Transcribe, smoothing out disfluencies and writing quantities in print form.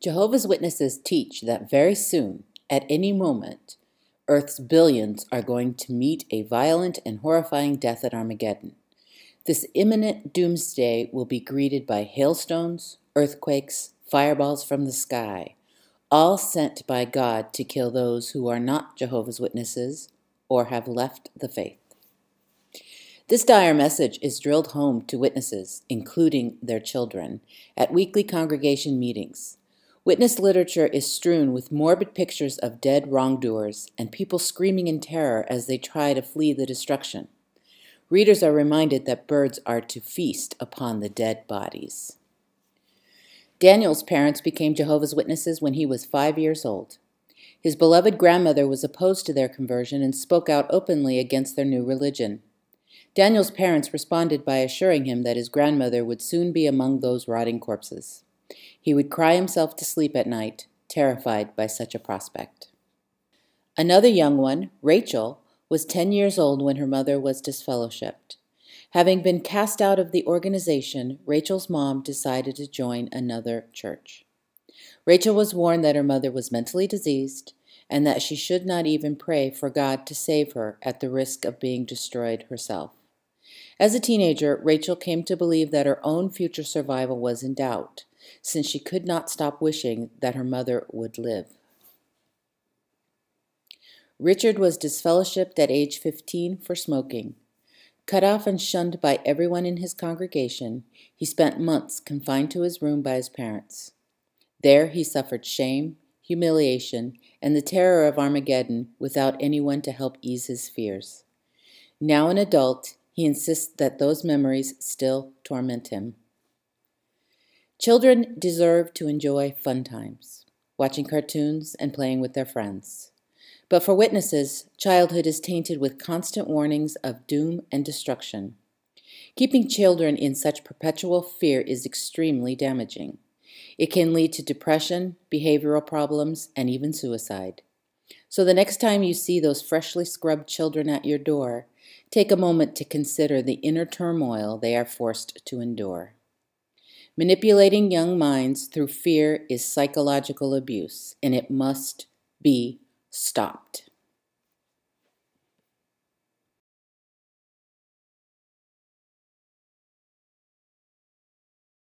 Jehovah's Witnesses teach that very soon, at any moment, Earth's billions are going to meet a violent and horrifying death at Armageddon. This imminent doomsday will be greeted by hailstones, earthquakes, fireballs from the sky, all sent by God to kill those who are not Jehovah's Witnesses or have left the faith. This dire message is drilled home to witnesses, including their children, at weekly congregation meetings. Witness literature is strewn with morbid pictures of dead wrongdoers and people screaming in terror as they try to flee the destruction. Readers are reminded that birds are to feast upon the dead bodies. Daniel's parents became Jehovah's Witnesses when he was 5 years old. His beloved grandmother was opposed to their conversion and spoke out openly against their new religion. Daniel's parents responded by assuring him that his grandmother would soon be among those rotting corpses. He would cry himself to sleep at night, terrified by such a prospect. Another young one, Rachel, was 10 years old when her mother was disfellowshipped. Having been cast out of the organization, Rachel's mom decided to join another church. Rachel was warned that her mother was mentally diseased and that she should not even pray for God to save her at the risk of being destroyed herself. As a teenager, Rachel came to believe that her own future survival was in doubt, since she could not stop wishing that her mother would live. Richard was disfellowshipped at age 15 for smoking. Cut off and shunned by everyone in his congregation, he spent months confined to his room by his parents. There he suffered shame, humiliation, and the terror of Armageddon without anyone to help ease his fears. Now an adult, he insists that those memories still torment him. Children deserve to enjoy fun times, watching cartoons and playing with their friends. But for witnesses, childhood is tainted with constant warnings of doom and destruction. Keeping children in such perpetual fear is extremely damaging. It can lead to depression, behavioral problems, and even suicide. So the next time you see those freshly scrubbed children at your door, take a moment to consider the inner turmoil they are forced to endure. Manipulating young minds through fear is psychological abuse, and it must be stopped.